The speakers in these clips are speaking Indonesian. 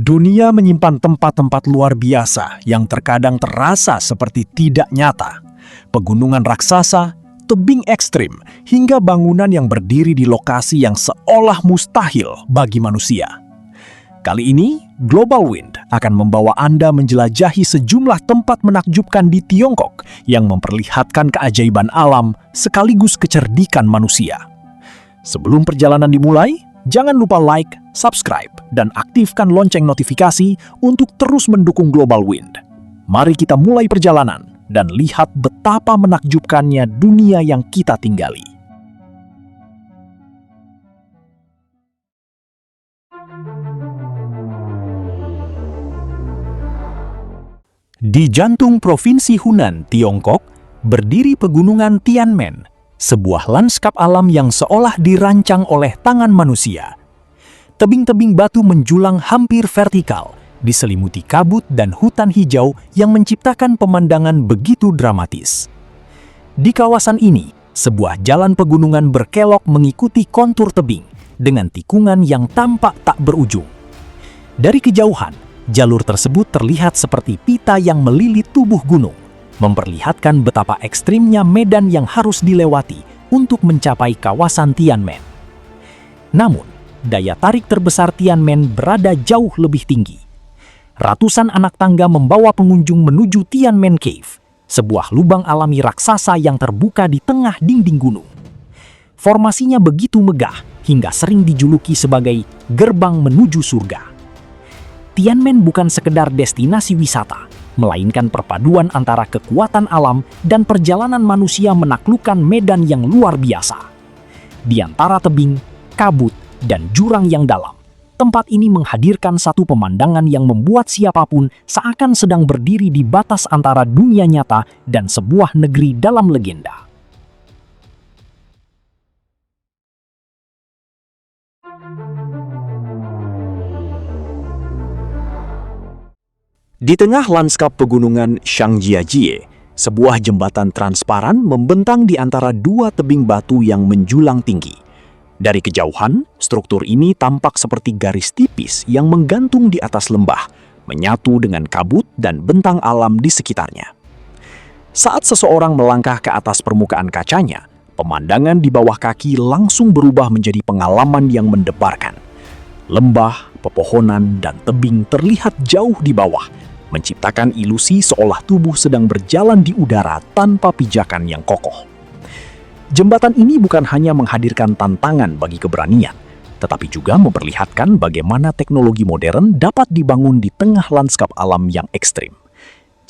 Dunia menyimpan tempat-tempat luar biasa yang terkadang terasa seperti tidak nyata. Pegunungan raksasa, tebing ekstrim, hingga bangunan yang berdiri di lokasi yang seolah mustahil bagi manusia. Kali ini, Global Wind akan membawa Anda menjelajahi sejumlah tempat menakjubkan di Tiongkok yang memperlihatkan keajaiban alam sekaligus kecerdikan manusia. Sebelum perjalanan dimulai, jangan lupa like, subscribe, dan aktifkan lonceng notifikasi untuk terus mendukung Global Wind. Mari kita mulai perjalanan dan lihat betapa menakjubkannya dunia yang kita tinggali. Di jantung Provinsi Hunan, Tiongkok, berdiri pegunungan Tianmen, sebuah lanskap alam yang seolah dirancang oleh tangan manusia. Tebing-tebing batu menjulang hampir vertikal, diselimuti kabut dan hutan hijau yang menciptakan pemandangan begitu dramatis. Di kawasan ini, sebuah jalan pegunungan berkelok mengikuti kontur tebing dengan tikungan yang tampak tak berujung. Dari kejauhan, jalur tersebut terlihat seperti pita yang melilit tubuh gunung, memperlihatkan betapa ekstrimnya medan yang harus dilewati untuk mencapai kawasan Tianmen. Namun, daya tarik terbesar Tianmen berada jauh lebih tinggi. Ratusan anak tangga membawa pengunjung menuju Tianmen Cave, sebuah lubang alami raksasa yang terbuka di tengah dinding gunung. Formasinya begitu megah hingga sering dijuluki sebagai gerbang menuju surga. Tianmen bukan sekedar destinasi wisata, melainkan perpaduan antara kekuatan alam dan perjalanan manusia menaklukkan medan yang luar biasa. Di antara tebing, kabut, dan jurang yang dalam, tempat ini menghadirkan satu pemandangan yang membuat siapapun seakan sedang berdiri di batas antara dunia nyata dan sebuah negeri dalam legenda. Di tengah lanskap pegunungan Shangjiajie, sebuah jembatan transparan membentang di antara dua tebing batu yang menjulang tinggi. Dari kejauhan, struktur ini tampak seperti garis tipis yang menggantung di atas lembah, menyatu dengan kabut dan bentang alam di sekitarnya. Saat seseorang melangkah ke atas permukaan kacanya, pemandangan di bawah kaki langsung berubah menjadi pengalaman yang mendebarkan. Lembah, pepohonan, dan tebing terlihat jauh di bawah, menciptakan ilusi seolah tubuh sedang berjalan di udara tanpa pijakan yang kokoh. Jembatan ini bukan hanya menghadirkan tantangan bagi keberanian, tetapi juga memperlihatkan bagaimana teknologi modern dapat dibangun di tengah lanskap alam yang ekstrim.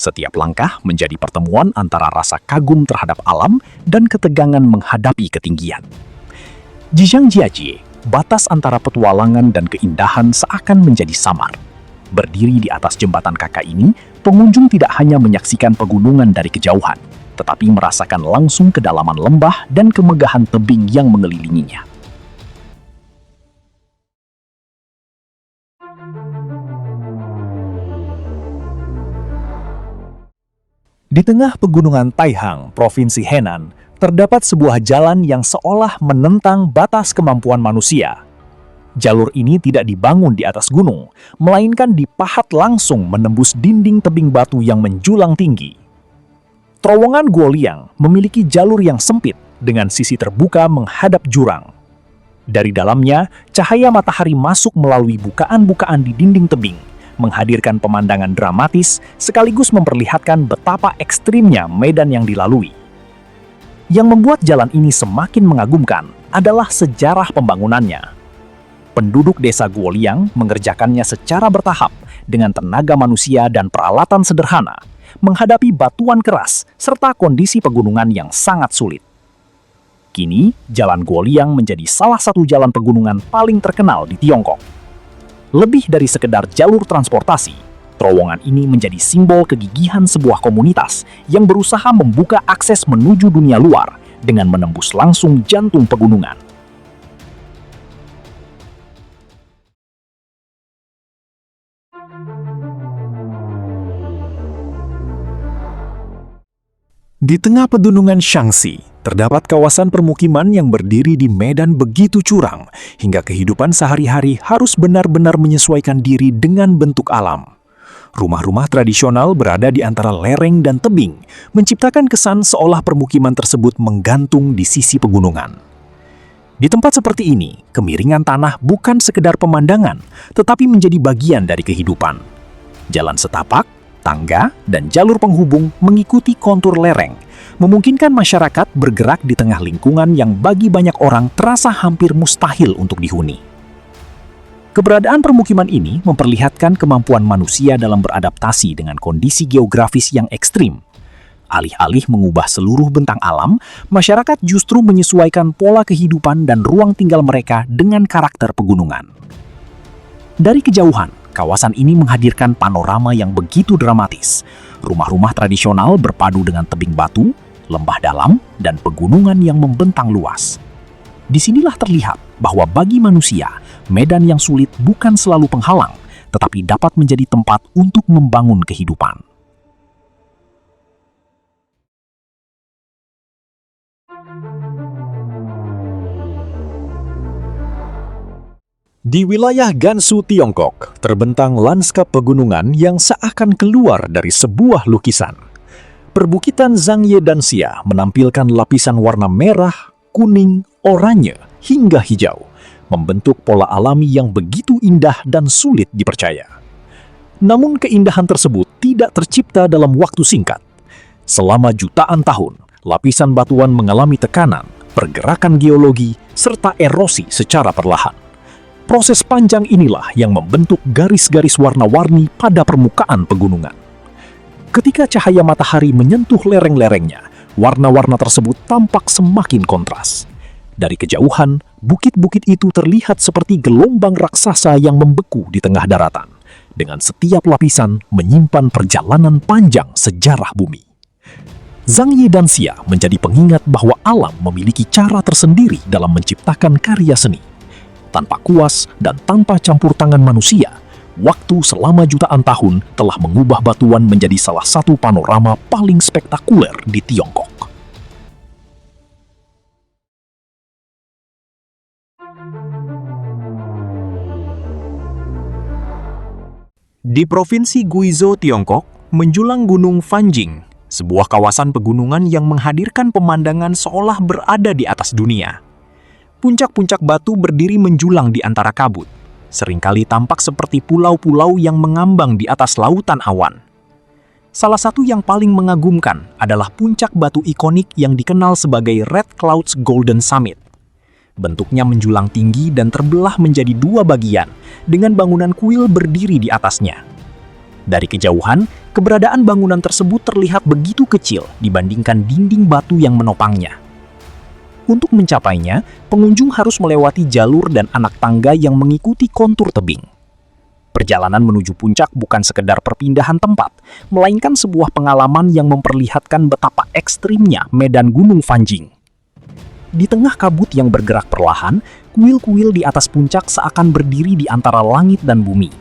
Setiap langkah menjadi pertemuan antara rasa kagum terhadap alam dan ketegangan menghadapi ketinggian. Di Shangjiajie, batas antara petualangan dan keindahan seakan menjadi samar. Berdiri di atas jembatan kakak ini, pengunjung tidak hanya menyaksikan pegunungan dari kejauhan, tetapi merasakan langsung kedalaman lembah dan kemegahan tebing yang mengelilinginya. Di tengah pegunungan Taihang, Provinsi Henan, terdapat sebuah jalan yang seolah menentang batas kemampuan manusia. Jalur ini tidak dibangun di atas gunung, melainkan dipahat langsung menembus dinding tebing batu yang menjulang tinggi. Terowongan Guoliang memiliki jalur yang sempit dengan sisi terbuka menghadap jurang. Dari dalamnya, cahaya matahari masuk melalui bukaan-bukaan di dinding tebing, menghadirkan pemandangan dramatis sekaligus memperlihatkan betapa ekstrimnya medan yang dilalui. Yang membuat jalan ini semakin mengagumkan adalah sejarah pembangunannya. Penduduk desa Guoliang mengerjakannya secara bertahap dengan tenaga manusia dan peralatan sederhana, menghadapi batuan keras serta kondisi pegunungan yang sangat sulit. Kini, Jalan Guoliang menjadi salah satu jalan pegunungan paling terkenal di Tiongkok. Lebih dari sekedar jalur transportasi, terowongan ini menjadi simbol kegigihan sebuah komunitas yang berusaha membuka akses menuju dunia luar dengan menembus langsung jantung pegunungan. Di tengah pegunungan Shaanxi, terdapat kawasan permukiman yang berdiri di medan begitu curam, hingga kehidupan sehari-hari harus benar-benar menyesuaikan diri dengan bentuk alam. Rumah-rumah tradisional berada di antara lereng dan tebing, menciptakan kesan seolah permukiman tersebut menggantung di sisi pegunungan. Di tempat seperti ini, kemiringan tanah bukan sekedar pemandangan, tetapi menjadi bagian dari kehidupan. Jalan setapak, tangga, dan jalur penghubung mengikuti kontur lereng, memungkinkan masyarakat bergerak di tengah lingkungan yang bagi banyak orang terasa hampir mustahil untuk dihuni. Keberadaan permukiman ini memperlihatkan kemampuan manusia dalam beradaptasi dengan kondisi geografis yang ekstrim. Alih-alih mengubah seluruh bentang alam, masyarakat justru menyesuaikan pola kehidupan dan ruang tinggal mereka dengan karakter pegunungan. Dari kejauhan, kawasan ini menghadirkan panorama yang begitu dramatis. Rumah-rumah tradisional berpadu dengan tebing batu, lembah dalam, dan pegunungan yang membentang luas. Disinilah terlihat bahwa bagi manusia, medan yang sulit bukan selalu penghalang, tetapi dapat menjadi tempat untuk membangun kehidupan. Di wilayah Gansu, Tiongkok, terbentang lanskap pegunungan yang seakan keluar dari sebuah lukisan. Perbukitan Zhangye Danxia menampilkan lapisan warna merah, kuning, oranye, hingga hijau, membentuk pola alami yang begitu indah dan sulit dipercaya. Namun keindahan tersebut tidak tercipta dalam waktu singkat. Selama jutaan tahun, lapisan batuan mengalami tekanan, pergerakan geologi, serta erosi secara perlahan. Proses panjang inilah yang membentuk garis-garis warna-warni pada permukaan pegunungan. Ketika cahaya matahari menyentuh lereng-lerengnya, warna-warna tersebut tampak semakin kontras. Dari kejauhan, bukit-bukit itu terlihat seperti gelombang raksasa yang membeku di tengah daratan, dengan setiap lapisan menyimpan perjalanan panjang sejarah bumi. Zhangye Danxia menjadi pengingat bahwa alam memiliki cara tersendiri dalam menciptakan karya seni. Tanpa kuas dan tanpa campur tangan manusia, waktu selama jutaan tahun telah mengubah batuan menjadi salah satu panorama paling spektakuler di Tiongkok. Di Provinsi Guizhou, Tiongkok, menjulang Gunung Fanjing, sebuah kawasan pegunungan yang menghadirkan pemandangan seolah berada di atas dunia. Puncak-puncak batu berdiri menjulang di antara kabut, seringkali tampak seperti pulau-pulau yang mengambang di atas lautan awan. Salah satu yang paling mengagumkan adalah puncak batu ikonik yang dikenal sebagai Red Cloud's Golden Summit. Bentuknya menjulang tinggi dan terbelah menjadi dua bagian, dengan bangunan kuil berdiri di atasnya. Dari kejauhan, keberadaan bangunan tersebut terlihat begitu kecil dibandingkan dinding batu yang menopangnya. Untuk mencapainya, pengunjung harus melewati jalur dan anak tangga yang mengikuti kontur tebing. Perjalanan menuju puncak bukan sekedar perpindahan tempat, melainkan sebuah pengalaman yang memperlihatkan betapa ekstrimnya medan Gunung Fanjing. Di tengah kabut yang bergerak perlahan, kuil-kuil di atas puncak seakan berdiri di antara langit dan bumi.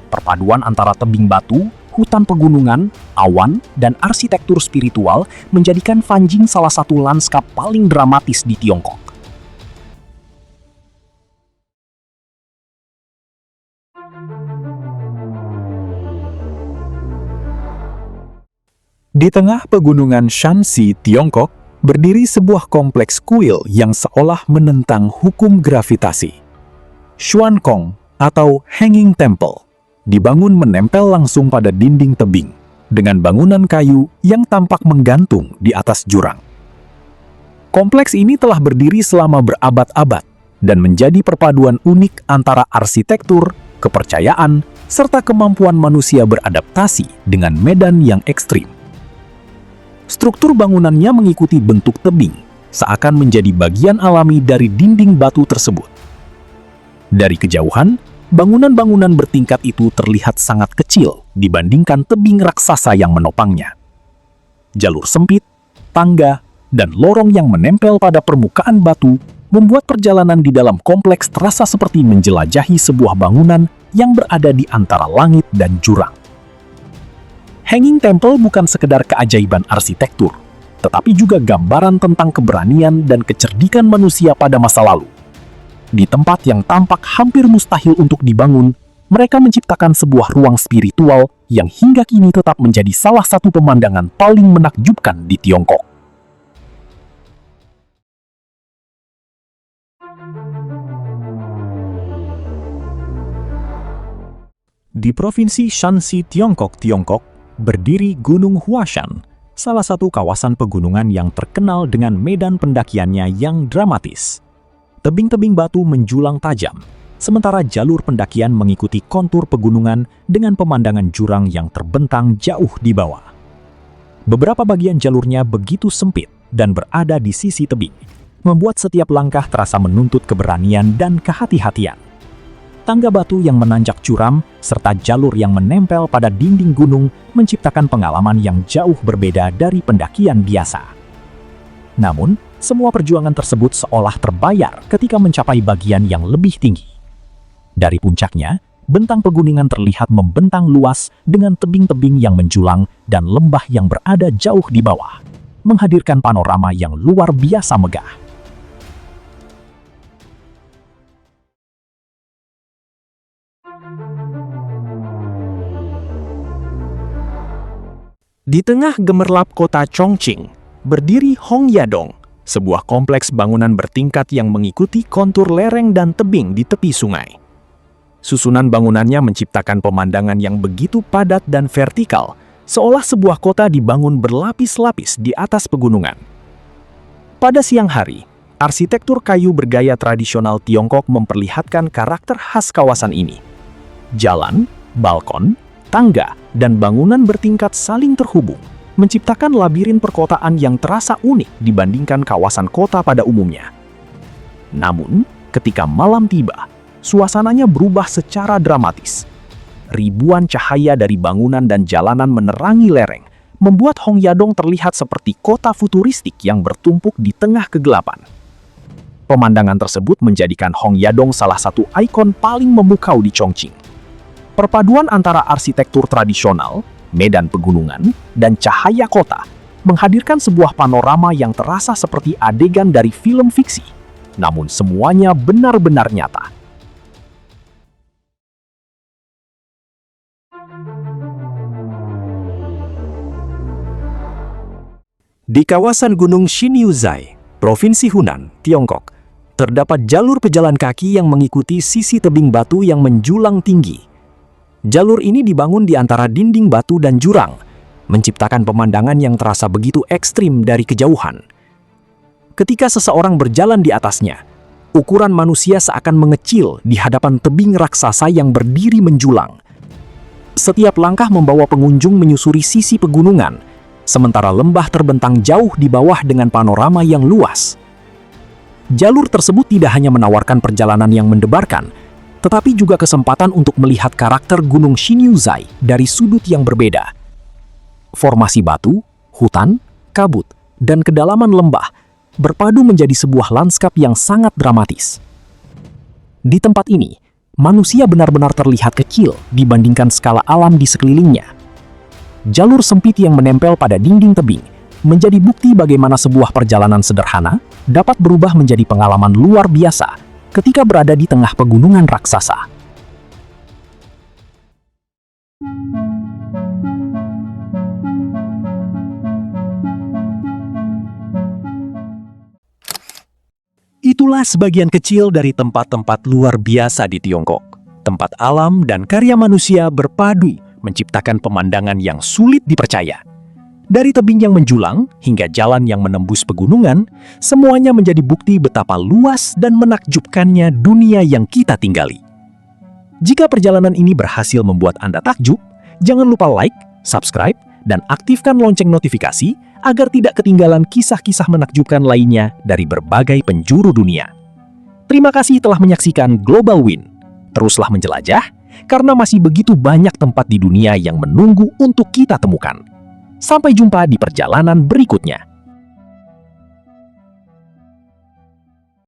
Perpaduan antara tebing batu, hutan pegunungan, awan, dan arsitektur spiritual menjadikan Fanjing salah satu lanskap paling dramatis di Tiongkok. Di tengah pegunungan Shaanxi, Tiongkok, berdiri sebuah kompleks kuil yang seolah menentang hukum gravitasi. Xuankong atau Hanging Temple dibangun menempel langsung pada dinding tebing, dengan bangunan kayu yang tampak menggantung di atas jurang. Kompleks ini telah berdiri selama berabad-abad dan menjadi perpaduan unik antara arsitektur, kepercayaan, serta kemampuan manusia beradaptasi dengan medan yang ekstrim. Struktur bangunannya mengikuti bentuk tebing, seakan menjadi bagian alami dari dinding batu tersebut. Dari kejauhan, bangunan-bangunan bertingkat itu terlihat sangat kecil dibandingkan tebing raksasa yang menopangnya. Jalur sempit, tangga, dan lorong yang menempel pada permukaan batu membuat perjalanan di dalam kompleks terasa seperti menjelajahi sebuah bangunan yang berada di antara langit dan jurang. Hanging Temple bukan sekedar keajaiban arsitektur, tetapi juga gambaran tentang keberanian dan kecerdikan manusia pada masa lalu. Di tempat yang tampak hampir mustahil untuk dibangun, mereka menciptakan sebuah ruang spiritual yang hingga kini tetap menjadi salah satu pemandangan paling menakjubkan di Tiongkok. Di Provinsi Shanxi, Tiongkok, berdiri Gunung Huashan, salah satu kawasan pegunungan yang terkenal dengan medan pendakiannya yang dramatis. Tebing-tebing batu menjulang tajam, sementara jalur pendakian mengikuti kontur pegunungan dengan pemandangan jurang yang terbentang jauh di bawah. Beberapa bagian jalurnya begitu sempit dan berada di sisi tebing, membuat setiap langkah terasa menuntut keberanian dan kehati-hatian. Tangga batu yang menanjak curam serta jalur yang menempel pada dinding gunung menciptakan pengalaman yang jauh berbeda dari pendakian biasa. Namun, semua perjuangan tersebut seolah terbayar ketika mencapai bagian yang lebih tinggi. Dari puncaknya, bentang pegunungan terlihat membentang luas dengan tebing-tebing yang menjulang dan lembah yang berada jauh di bawah, menghadirkan panorama yang luar biasa megah. Di tengah gemerlap kota Chongqing, berdiri Hongyadong, sebuah kompleks bangunan bertingkat yang mengikuti kontur lereng dan tebing di tepi sungai. Susunan bangunannya menciptakan pemandangan yang begitu padat dan vertikal, seolah sebuah kota dibangun berlapis-lapis di atas pegunungan. Pada siang hari, arsitektur kayu bergaya tradisional Tiongkok memperlihatkan karakter khas kawasan ini. Jalan, balkon, tangga, dan bangunan bertingkat saling terhubung, menciptakan labirin perkotaan yang terasa unik dibandingkan kawasan kota pada umumnya. Namun, ketika malam tiba, suasananya berubah secara dramatis. Ribuan cahaya dari bangunan dan jalanan menerangi lereng, membuat Hongyadong terlihat seperti kota futuristik yang bertumpuk di tengah kegelapan. Pemandangan tersebut menjadikan Hongyadong salah satu ikon paling memukau di Chongqing. Perpaduan antara arsitektur tradisional, medan pegunungan, dan cahaya kota menghadirkan sebuah panorama yang terasa seperti adegan dari film fiksi, namun semuanya benar-benar nyata. Di kawasan Gunung Xinyiuzai, Provinsi Hunan, Tiongkok, terdapat jalur pejalan kaki yang mengikuti sisi tebing batu yang menjulang tinggi. Jalur ini dibangun di antara dinding batu dan jurang, menciptakan pemandangan yang terasa begitu ekstrim dari kejauhan. Ketika seseorang berjalan di atasnya, ukuran manusia seakan mengecil di hadapan tebing raksasa yang berdiri menjulang. Setiap langkah membawa pengunjung menyusuri sisi pegunungan, sementara lembah terbentang jauh di bawah dengan panorama yang luas. Jalur tersebut tidak hanya menawarkan perjalanan yang mendebarkan, tetapi juga kesempatan untuk melihat karakter Gunung Xinyiuzai dari sudut yang berbeda. Formasi batu, hutan, kabut, dan kedalaman lembah berpadu menjadi sebuah lanskap yang sangat dramatis. Di tempat ini, manusia benar-benar terlihat kecil dibandingkan skala alam di sekelilingnya. Jalur sempit yang menempel pada dinding tebing menjadi bukti bagaimana sebuah perjalanan sederhana dapat berubah menjadi pengalaman luar biasa ketika berada di tengah pegunungan raksasa. Itulah sebagian kecil dari tempat-tempat luar biasa di Tiongkok. Tempat alam dan karya manusia berpadu menciptakan pemandangan yang sulit dipercaya. Dari tebing yang menjulang hingga jalan yang menembus pegunungan, semuanya menjadi bukti betapa luas dan menakjubkannya dunia yang kita tinggali. Jika perjalanan ini berhasil membuat Anda takjub, jangan lupa like, subscribe, dan aktifkan lonceng notifikasi agar tidak ketinggalan kisah-kisah menakjubkan lainnya dari berbagai penjuru dunia. Terima kasih telah menyaksikan Global Win. Teruslah menjelajah, karena masih begitu banyak tempat di dunia yang menunggu untuk kita temukan. Sampai jumpa di perjalanan berikutnya.